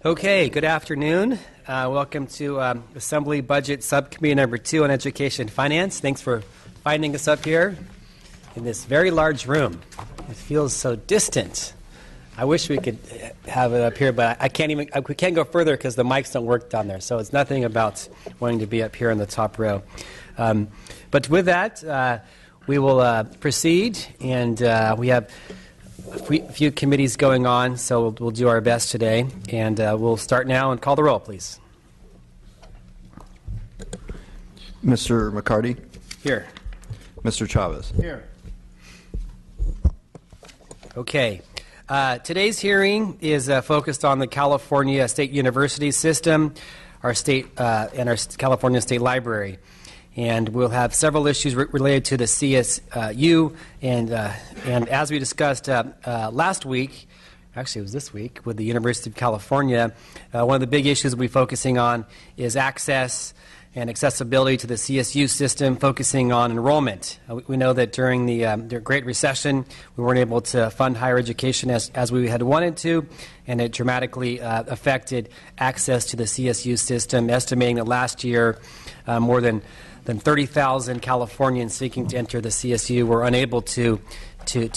Okay, good afternoon. Welcome to Assembly Budget Subcommittee number 2 on Education and Finance. Thanks for finding us up here in this very large room. It feels so distant. I wish we could have it up here, but we can't go further because the mics don't work down there. So it's nothing about wanting to be up here in the top row. But with that, we will proceed, and we have a few committees going on, so we'll do our best today. And we'll start now and call the roll, please. Mr. McCarty? Here. Mr. Chavez? Here. Okay. Today's hearing is focused on the California State University system, our state and our California State Library. And we'll have several issues related to the CSU, and as we discussed last week, actually it was this week, with the University of California, one of the big issues we'll be focusing on is access and accessibility to the CSU system, focusing on enrollment. We know that during the Great Recession, we weren't able to fund higher education as we had wanted to, and it dramatically affected access to the CSU system, estimating that last year more than 30,000 Californians seeking to enter the CSU were unable to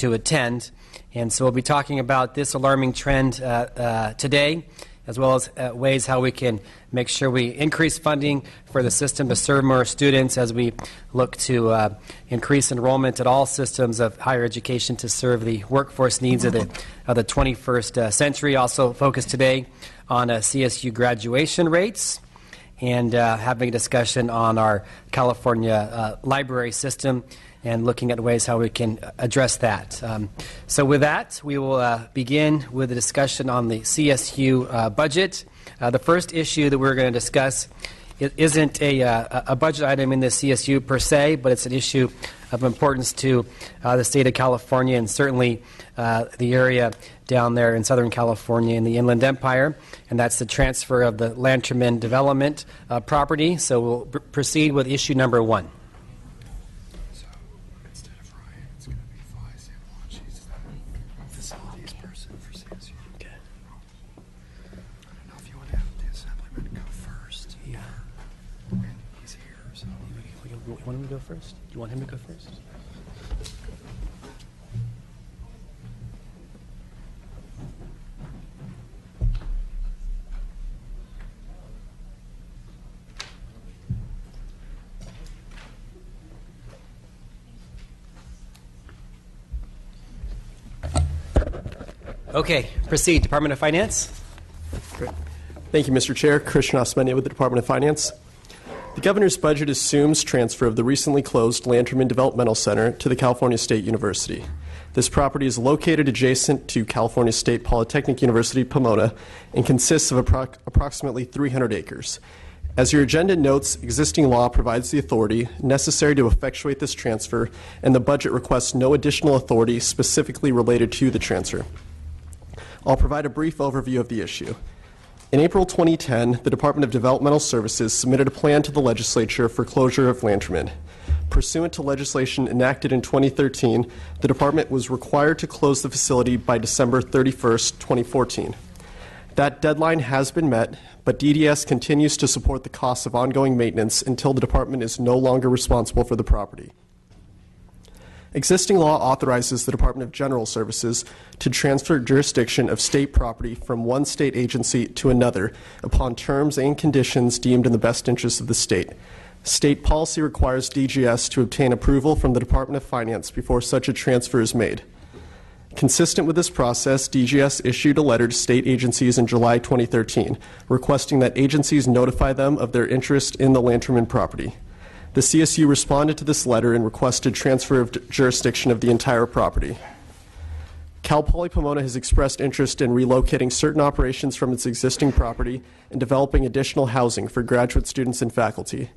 attend. And so we'll be talking about this alarming trend today, as well as ways how we can make sure we increase funding for the system to serve more students as we look to increase enrollment at all systems of higher education to serve the workforce needs of the 21st century. Also focus today on CSU graduation rates, and having a discussion on our California library system and looking at ways how we can address that. So with that, we will begin with a discussion on the CSU budget. The first issue that we're going to discuss isn't a budget item in the CSU per se, but it's an issue of importance to the state of California and certainly the area down there in Southern California in the Inland Empire, and that's the transfer of the Lanterman development property. So we'll proceed with issue number 1. So instead of Ryan, it's going to be Faiz and she's the facilities person for CSU. Okay. I don't know if you want to have the assemblyman go first. Yeah. And he's here, so. You want him to go first? You want him to go first? Okay, proceed. Department of Finance. Great. Thank you, Mr. Chair. Christian Osmania with the Department of Finance. The governor's budget assumes transfer of the recently closed Lanterman Developmental Center to the California State University. This property is located adjacent to California State Polytechnic University, Pomona, and consists of approximately 300 acres. As your agenda notes, existing law provides the authority necessary to effectuate this transfer, and the budget requests no additional authority specifically related to the transfer. I'll provide a brief overview of the issue. In April 2010, the Department of Developmental Services submitted a plan to the legislature for closure of Lanterman. Pursuant to legislation enacted in 2013, the department was required to close the facility by December 31st, 2014. That deadline has been met, but DDS continues to support the costs of ongoing maintenance until the department is no longer responsible for the property. Existing law authorizes the Department of General Services to transfer jurisdiction of state property from one state agency to another upon terms and conditions deemed in the best interest of the state. State policy requires DGS to obtain approval from the Department of Finance before such a transfer is made. Consistent with this process, DGS issued a letter to state agencies in July 2013, requesting that agencies notify them of their interest in the Lanterman property. The CSU responded to this letter and requested transfer of jurisdiction of the entire property. Cal Poly Pomona has expressed interest in relocating certain operations from its existing property and developing additional housing for graduate students and faculty.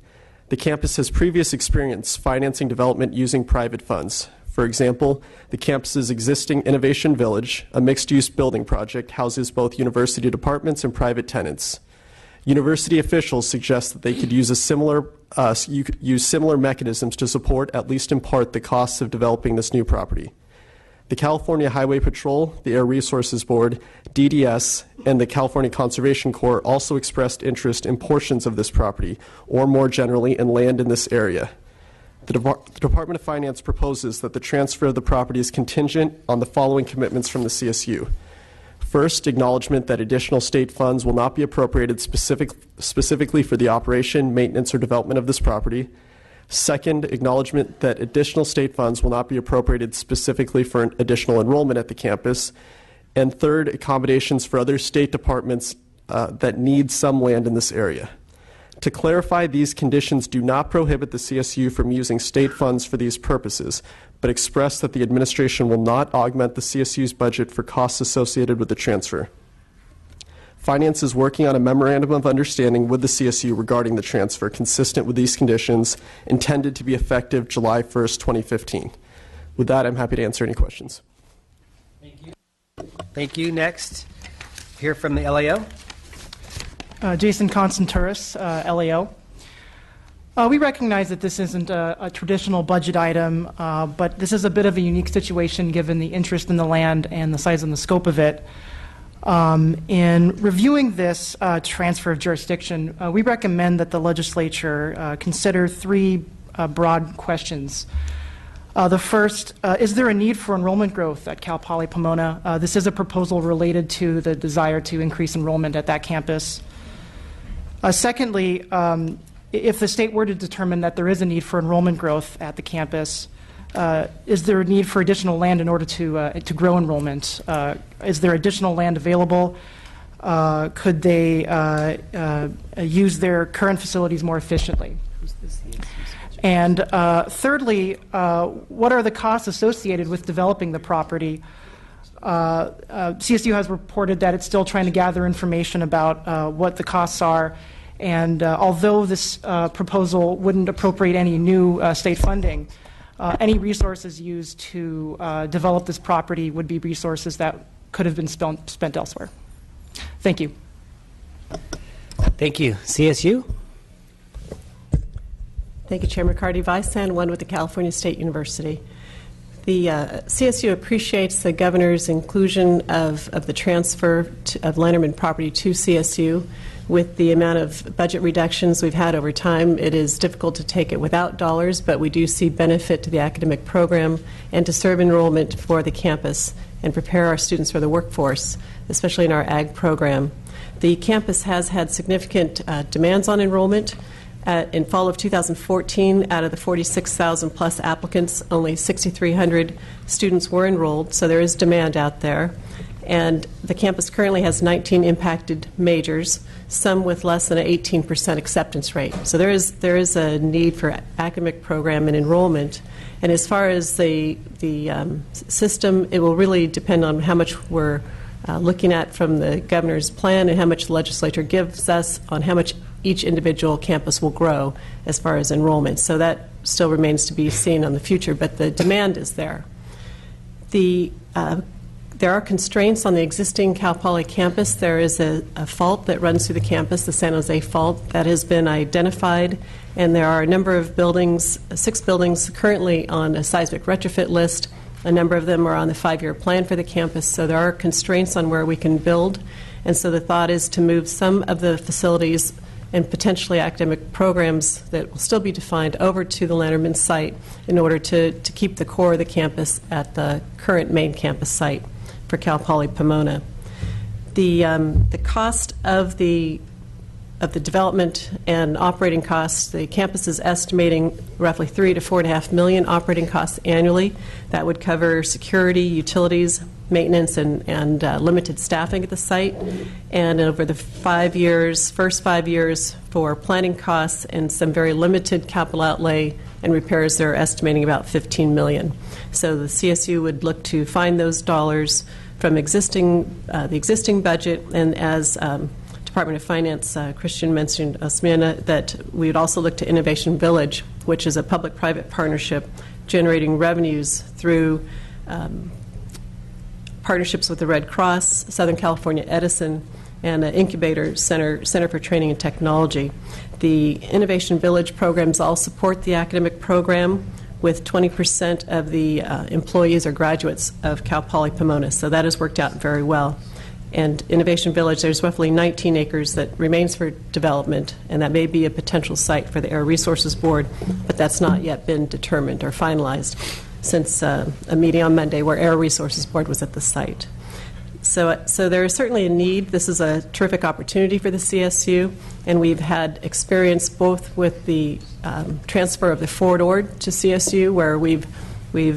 The campus has previous experience financing development using private funds. For example, the campus's existing Innovation Village, a mixed-use building project, houses both university departments and private tenants. University officials suggest that they could use similar mechanisms to support, at least in part, the costs of developing this new property. The California Highway Patrol, the Air Resources Board, DDS, and the California Conservation Corps also expressed interest in portions of this property, or more generally, in land in this area. The Department of Finance proposes that the transfer of the property is contingent on the following commitments from the CSU. First, acknowledgement that additional state funds will not be appropriated specifically for the operation, maintenance, or development of this property. Second, acknowledgement that additional state funds will not be appropriated specifically for an additional enrollment at the campus. And third, accommodations for other state departments that need some land in this area. To clarify, these conditions do not prohibit the CSU from using state funds for these purposes, but express that the administration will not augment the CSU's budget for costs associated with the transfer. Finance is working on a memorandum of understanding with the CSU regarding the transfer, consistent with these conditions, intended to be effective July 1st, 2015. With that, I'm happy to answer any questions. Thank you. Thank you. Next, hear from the LAO. Jason Constanturis, LAO. We recognize that this isn't a traditional budget item, but this is a bit of a unique situation given the interest in the land and the size and the scope of it. In reviewing this transfer of jurisdiction, we recommend that the legislature consider three broad questions. The first, is there a need for enrollment growth at Cal Poly Pomona? This is a proposal related to the desire to increase enrollment at that campus. Secondly, if the state were to determine that there is a need for enrollment growth at the campus, is there a need for additional land in order to grow enrollment? Is there additional land available? Could they use their current facilities more efficiently? And thirdly, what are the costs associated with developing the property? CSU has reported that it's still trying to gather information about what the costs are. And although this proposal wouldn't appropriate any new state funding, any resources used to develop this property would be resources that could have been spent elsewhere. Thank you. Thank you. CSU? Thank you, Chair McCarty. Vice-San One with the California State University. The CSU appreciates the governor's inclusion of the transfer of Lanterman property to CSU. With the amount of budget reductions we've had over time, it is difficult to take it without dollars, but we do see benefit to the academic program and to serve enrollment for the campus and prepare our students for the workforce, especially in our ag program. The campus has had significant demands on enrollment. In fall of 2014, out of the 46,000 plus applicants, only 6,300 students were enrolled, so there is demand out there. And the campus currently has 19 impacted majors, some with less than an 18% acceptance rate. So there is a need for academic program and enrollment. And as far as the system, it will really depend on how much we're looking at from the governor's plan and how much the legislature gives us on how much each individual campus will grow as far as enrollment. So that still remains to be seen on the future, but the demand is there. There are constraints on the existing Cal Poly campus. There is a fault that runs through the campus, the San Jose fault, that has been identified, and there are a number of buildings, 6 buildings currently on a seismic retrofit list. A number of them are on the 5-year plan for the campus, so there are constraints on where we can build. And so the thought is to move some of the facilities and potentially academic programs that will still be defined over to the Lanterman site in order to keep the core of the campus at the current main campus site for Cal Poly Pomona. The cost of the development and operating costs, the campus is estimating roughly $3 to $4.5 million operating costs annually. That would cover security, utilities, maintenance, and limited staffing at the site. And over the first 5 years for planning costs and some very limited capital outlay and repairs, they're estimating about $15 million. So the CSU would look to find those dollars from the existing budget, and as Department of Finance, Christian mentioned, Osmana, that we would also look to Innovation Village, which is a public-private partnership generating revenues through partnerships with the Red Cross, Southern California Edison, and an incubator Center for Training and Technology. The Innovation Village programs all support the academic program. with 20% of the employees or graduates of Cal Poly Pomona. So that has worked out very well. And Innovation Village, there's roughly 19 acres that remains for development, and that may be a potential site for the Air Resources Board, but that's not yet been determined or finalized since a meeting on Monday where Air Resources Board was at the site. So there is certainly a need. This is a terrific opportunity for the CSU, and we've had experience both with the transfer of the Ford Ord to CSU, where we've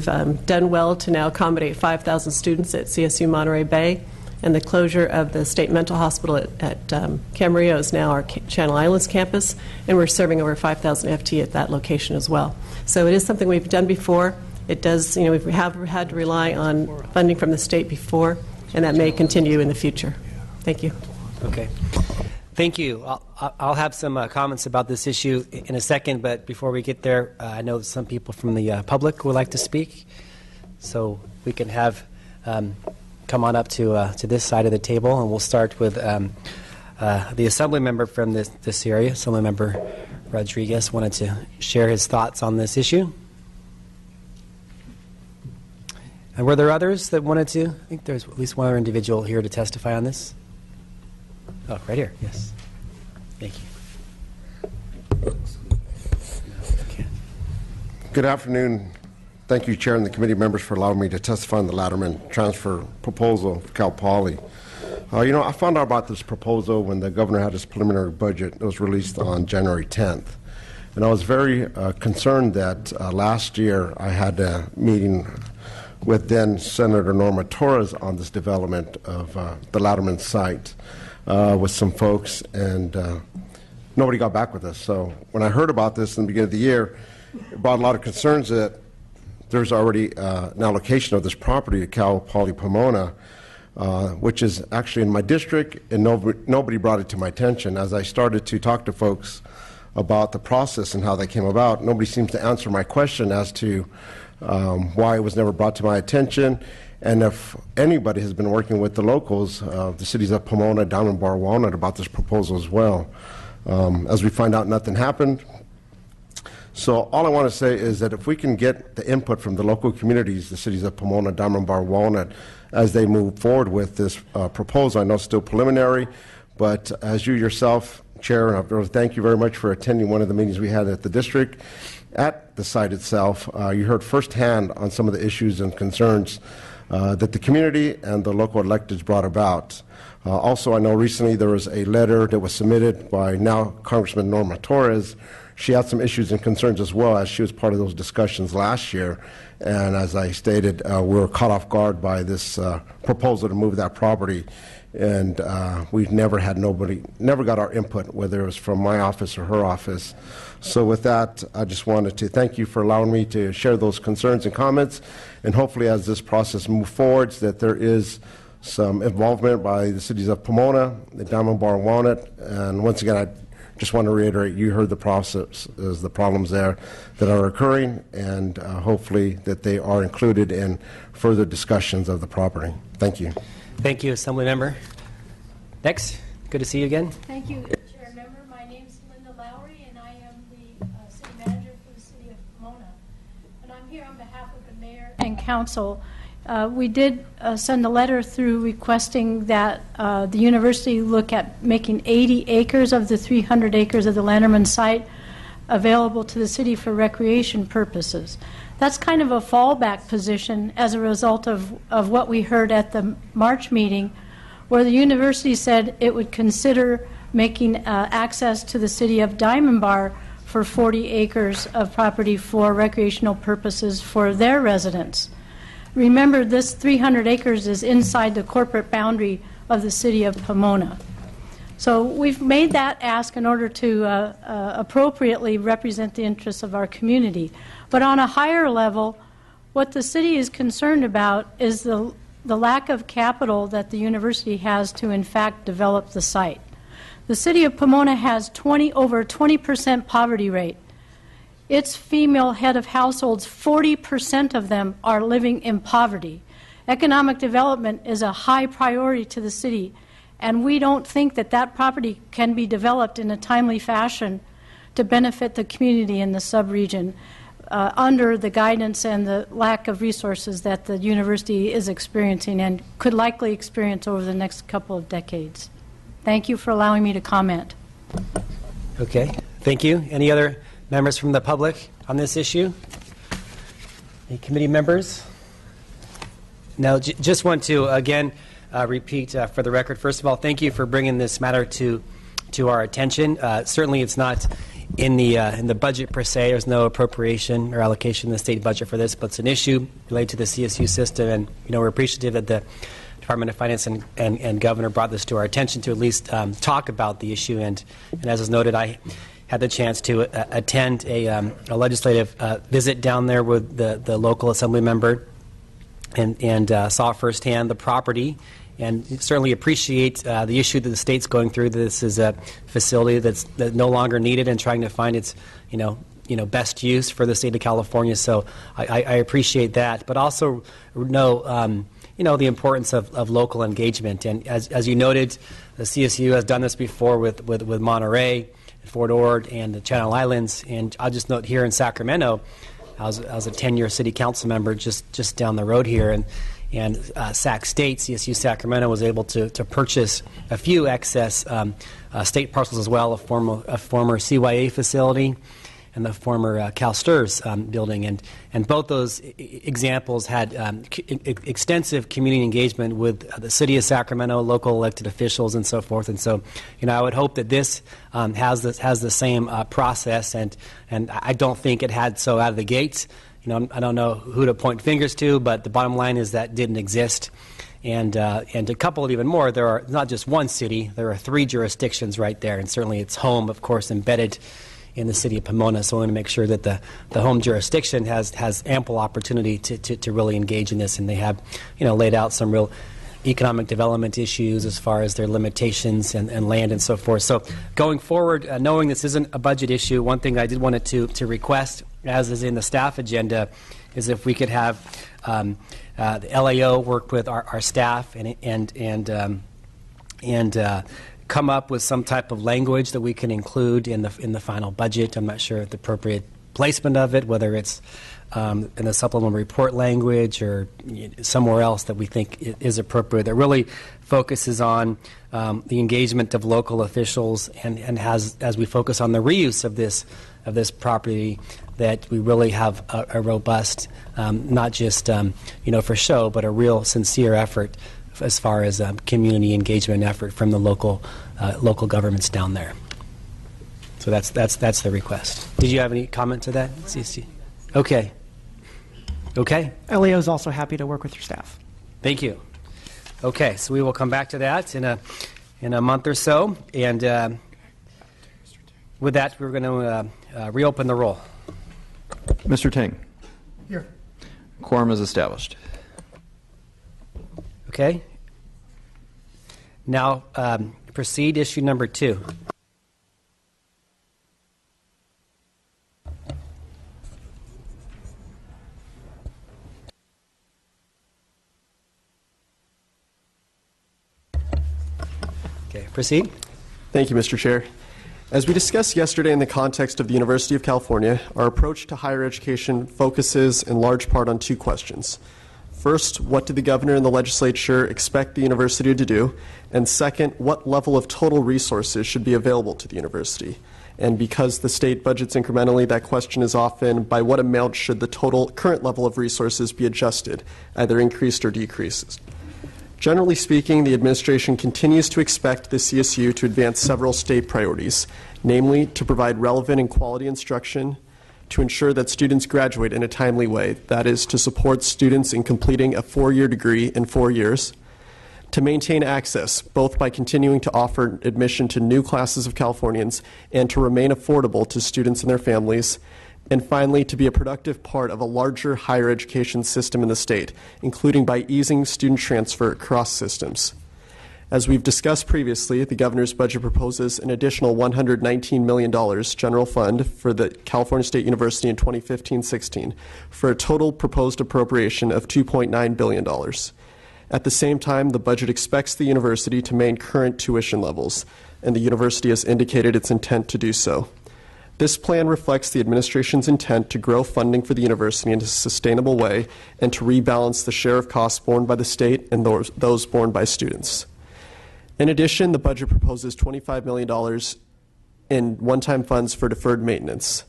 done well to now accommodate 5,000 students at CSU Monterey Bay, and the closure of the State Mental Hospital at Camarillo is now our Channel Islands campus, and we're serving over 5,000 FT at that location as well. So it is something we've done before. It does, we have had to rely on funding from the state before, and that may continue in the future. Thank you. Okay. Thank you. I'll have some comments about this issue in a second, but before we get there, I know some people from the public would like to speak, so we can have come on up to this side of the table, and we'll start with the Assembly member from this area. Assembly member Rodriguez wanted to share his thoughts on this issue. And were there others that wanted to? I think there's at least one other individual here to testify on this. Oh, right here. Yes. Thank you. Okay. Good afternoon. Thank you, Chair, and the committee members for allowing me to testify on the Latterman transfer proposal for Cal Poly. I found out about this proposal when the governor had his preliminary budget. It was released on January 10th. And I was very concerned that last year I had a meeting with then Senator Norma Torres on this development of the Latterman site with some folks, and nobody got back with us. So when I heard about this in the beginning of the year, it brought a lot of concerns that there's already an allocation of this property at Cal Poly Pomona, which is actually in my district, and nobody brought it to my attention. As I started to talk to folks about the process and how that came about, nobody seems to answer my question as to why it was never brought to my attention, and if anybody has been working with the locals, the cities of Pomona, Diamond Bar, Walnut, about this proposal as well. As we find out, nothing happened. So all I want to say is that if we can get the input from the local communities, the cities of Pomona, Diamond Bar, Walnut, as they move forward with this proposal, I know it's still preliminary, but as you yourself, Chair, and I really thank you very much for attending one of the meetings we had at the district, at the site itself, you heard firsthand on some of the issues and concerns that the community and the local electeds brought about. Also, I know recently there was a letter that was submitted by now Congressman Norma Torres. She had some issues and concerns as well, as she was part of those discussions last year. And as I stated, we were caught off guard by this proposal to move that property. And we've never got our input, whether it was from my office or her office. So with that, I just wanted to thank you for allowing me to share those concerns and comments. And hopefully as this process moves forward, that there is some involvement by the cities of Pomona, the Diamond Bar, and Walnut. And once again, I just want to reiterate, you heard the process, the problems there that are occurring, and hopefully that they are included in further discussions of the property. Thank you. Thank you, Assembly member. Next. Good to see you again. Thank you, Chair Member. My name's Linda Lowry, and I am the city manager for the city of Pomona. And I'm here on behalf of the mayor and council. We did send a letter through requesting that the university look at making 80 acres of the 300 acres of the Lanterman site available to the city for recreation purposes. That's kind of a fallback position as a result of what we heard at the March meeting, where the university said it would consider making access to the city of Diamond Bar for 40 acres of property for recreational purposes for their residents. Remember, this 300 acres is inside the corporate boundary of the city of Pomona. So we've made that ask in order to appropriately represent the interests of our community. But on a higher level, what the city is concerned about is the lack of capital that the university has to, in fact, develop the site. The city of Pomona has over 20% poverty rate. Its female head of households, 40% of them are living in poverty. Economic development is a high priority to the city, and we don't think that that property can be developed in a timely fashion to benefit the community in the subregion. under the guidance and the lack of resources that the university is experiencing and could likely experience over the next couple of decades. Thank you for allowing me to comment. Okay, thank you. Any other members from the public on this issue? Any committee members? No, just want to again repeat for the record. First of all, thank you for bringing this matter to our attention. Certainly, it's not in the budget per se. There's no appropriation or allocation in the state budget for this, but it's an issue related to the CSU system, and we're appreciative that the Department of Finance and Governor brought this to our attention to at least talk about the issue. And as was noted, I had the chance to attend a legislative visit down there with the local assembly member and saw firsthand the property, and certainly appreciate the issue that the state's going through. This is a facility that's no longer needed and trying to find its best use for the state of California. So I appreciate that, but also know the importance of local engagement. And as you noted, the CSU has done this before with Monterey, Fort Ord, and the Channel Islands. And I'll just note here in Sacramento, I was a 10-year city council member just down the road here, and Sac State, CSU Sacramento, was able to purchase a few excess state parcels as well, a former CYA facility and the former Cal Stirs building. And both those examples had extensive community engagement with the city of Sacramento, local elected officials, and so forth. And so, I would hope that this has the same process, and I don't think it had so out of the gates. I don't know who to point fingers to, but the bottom line is that didn't exist. And to couple it even more, there are not just one city, there are 3 jurisdictions right there, and certainly it's home, of course, embedded in the city of Pomona. So we want to make sure that the home jurisdiction has ample opportunity to really engage in this, and they have laid out some real economic development issues as far as their limitations and land and so forth. So going forward, knowing this isn't a budget issue, one thing I did want to request, as is in the staff agenda, is if we could have the LAO work with our staff and come up with some type of language that we can include in the final budget. I'm not sure of the appropriate placement of it, whether it's in the supplemental report language or somewhere else that we think is appropriate, that really focuses on the engagement of local officials and has, as we focus on the reuse of this property, that we really have a robust, not just for show, but a real sincere effort as far as community engagement effort from the local governments down there. So that's the request. Did you have any comment to that, CC? Okay. LEO is also happy to work with your staff. Thank you. Okay, so we will come back to that in a month or so, and with that, we're going to reopen the roll. Mr. Ting. Here. Quorum is established. Okay. Now proceed issue number 2. Okay, proceed. Thank you, Mr. Chair. As we discussed yesterday in the context of the University of California, our approach to higher education focuses in large part on 2 questions. First, what do the governor and the legislature expect the university to do? And second, what level of total resources should be available to the university? And because the state budgets incrementally, that question is often, by what amount should the total current level of resources be adjusted, either increased or decreased? Generally speaking, the administration continues to expect the CSU to advance several state priorities, namely to provide relevant and quality instruction, to ensure that students graduate in a timely way, that is, to support students in completing a 4-year degree in 4 years, to maintain access, both by continuing to offer admission to new classes of Californians and to remain affordable to students and their families, and finally, to be a productive part of a larger higher education system in the state, including by easing student transfer across systems. As we've discussed previously, the governor's budget proposes an additional $119 million general fund for the California State University in 2015-16 for a total proposed appropriation of $2.9 billion. At the same time, the budget expects the university to maintain current tuition levels, and the university has indicated its intent to do so. This plan reflects the administration's intent to grow funding for the university in a sustainable way and to rebalance the share of costs borne by the state and those borne by students. In addition, the budget proposes $25 million in one-time funds for deferred maintenance.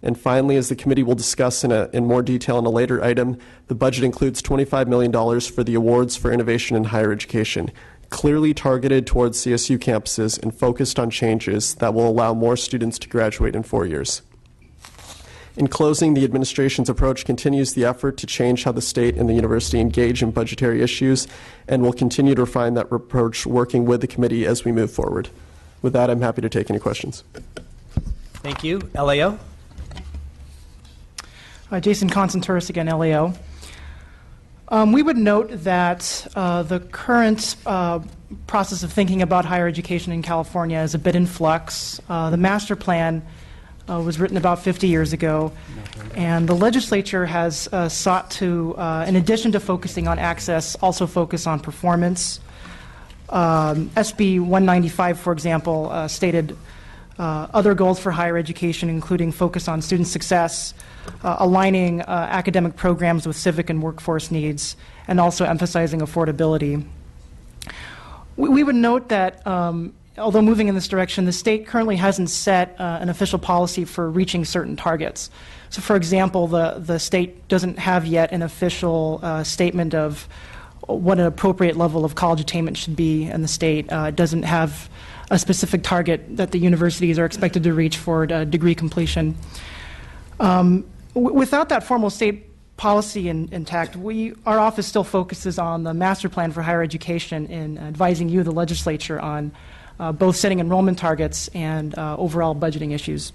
And finally, as the committee will discuss in more detail in a later item, the budget includes $25 million for the Awards for Innovation in Higher Education, clearly targeted towards CSU campuses and focused on changes that will allow more students to graduate in 4 years. In closing, the administration's approach continues the effort to change how the state and the university engage in budgetary issues, and will continue to refine that approach working with the committee as we move forward. With that, I'm happy to take any questions. Thank you. LAO? Jason Constanturis again, LAO. We would note that the current process of thinking about higher education in California is a bit in flux. The master plan was written about 50 years ago, and the legislature has sought to, in addition to focusing on access, also focus on performance. SB 195, for example, stated other goals for higher education, including focus on student success, aligning academic programs with civic and workforce needs, and also emphasizing affordability. We would note that although moving in this direction, the state currently hasn't set an official policy for reaching certain targets. So, for example, the state doesn't have yet an official statement of what an appropriate level of college attainment should be in the state. It doesn't have a specific target that the universities are expected to reach for degree completion. Without that formal state policy intact, our office still focuses on the master plan for higher education in advising you, the legislature, on both setting enrollment targets and overall budgeting issues.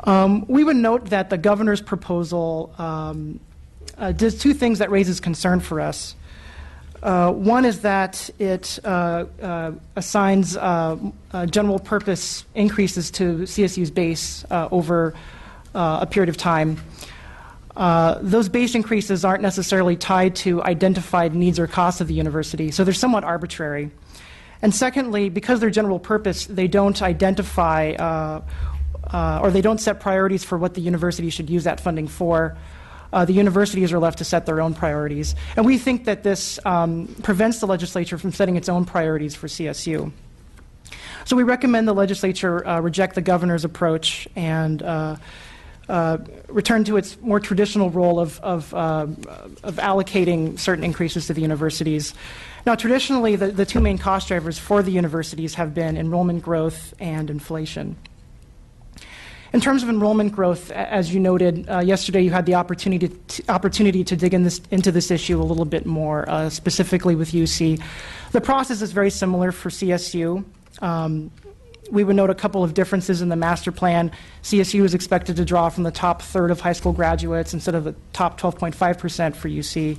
We would note that the governor's proposal does two things that raises concern for us. One is that it assigns general purpose increases to CSU's base over a period of time. Those base increases aren't necessarily tied to identified needs or costs of the university, so they're somewhat arbitrary. And secondly, because they're general purpose, they don't identify or they don't set priorities for what the university should use that funding for. The universities are left to set their own priorities. And we think that this prevents the legislature from setting its own priorities for CSU. So we recommend the legislature reject the governor's approach and return to its more traditional role of allocating certain increases to the universities. Now, traditionally, the two main cost drivers for the universities have been enrollment growth and inflation. In terms of enrollment growth, as you noted, yesterday you had the opportunity to dig into this issue a little bit more, specifically with UC. The process is very similar for CSU. We would note a couple of differences in the master plan. CSU is expected to draw from the top third of high school graduates instead of the top 12.5% for UC.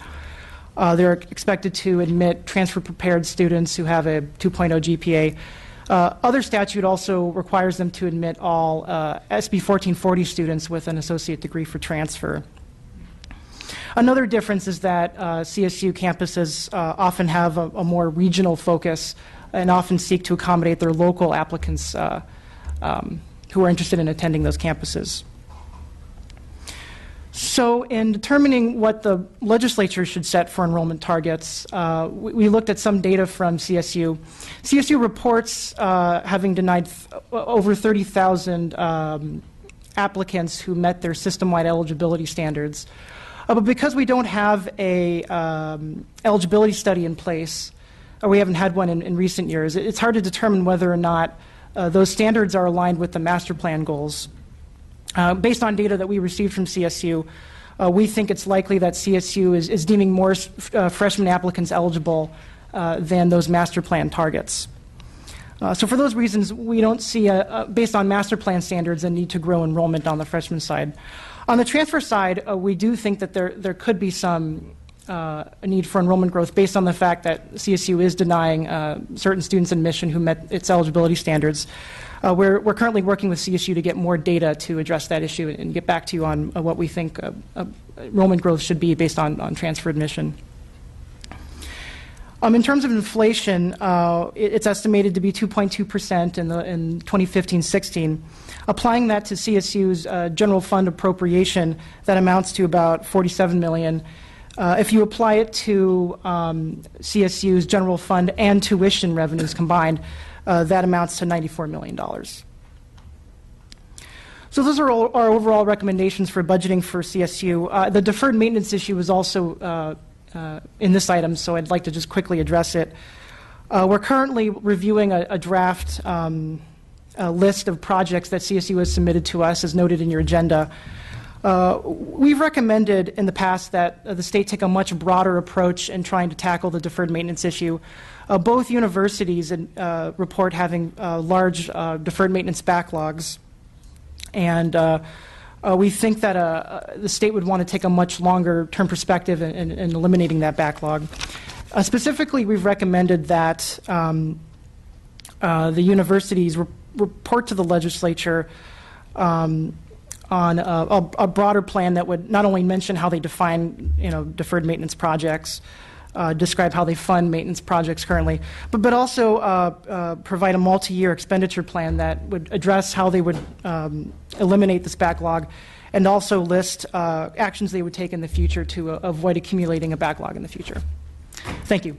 They're expected to admit transfer-prepared students who have a 2.0 GPA. Other statute also requires them to admit all SB 1440 students with an associate degree for transfer. Another difference is that CSU campuses often have a more regional focus and often seek to accommodate their local applicants who are interested in attending those campuses. So in determining what the legislature should set for enrollment targets, we looked at some data from CSU. CSU reports having denied over 30,000 applicants who met their system-wide eligibility standards. But because we don't have a eligibility study in place, or we haven't had one in recent years, it's hard to determine whether or not those standards are aligned with the master plan goals. Based on data that we received from CSU, we think it's likely that CSU is deeming more freshman applicants eligible than those master plan targets. So for those reasons, we don't see, based on master plan standards, a need to grow enrollment on the freshman side. On the transfer side, we do think that there could be some a need for enrollment growth based on the fact that CSU is denying certain students admission who met its eligibility standards. We're currently working with CSU to get more data to address that issue and get back to you on what we think enrollment growth should be based on transfer admission. In terms of inflation, it's estimated to be 2.2% in 2015-16. Applying that to CSU's general fund appropriation, that amounts to about $47 million. If you apply it to CSU's general fund and tuition revenues combined, that amounts to $94 million. So those are all our overall recommendations for budgeting for CSU. The deferred maintenance issue is also in this item, so I'd like to just quickly address it. We're currently reviewing a draft list of projects that CSU has submitted to us, as noted in your agenda. We've recommended in the past that the state take a much broader approach in trying to tackle the deferred maintenance issue. Both universities report having large deferred maintenance backlogs, and we think that the state would want to take a much longer term perspective in eliminating that backlog. Specifically, we've recommended that the universities report to the legislature on a broader plan that would not only mention how they define, deferred maintenance projects, describe how they fund maintenance projects currently, but also provide a multi-year expenditure plan that would address how they would eliminate this backlog, and also list actions they would take in the future to avoid accumulating a backlog in the future. Thank you.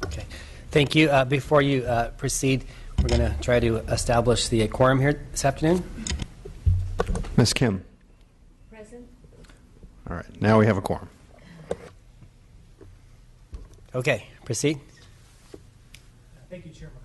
Okay. Thank you. Before you proceed, we're going to try to establish the quorum here this afternoon. Ms. Kim. Present. All right, now we have a quorum. Okay, proceed. Thank you, Chairman.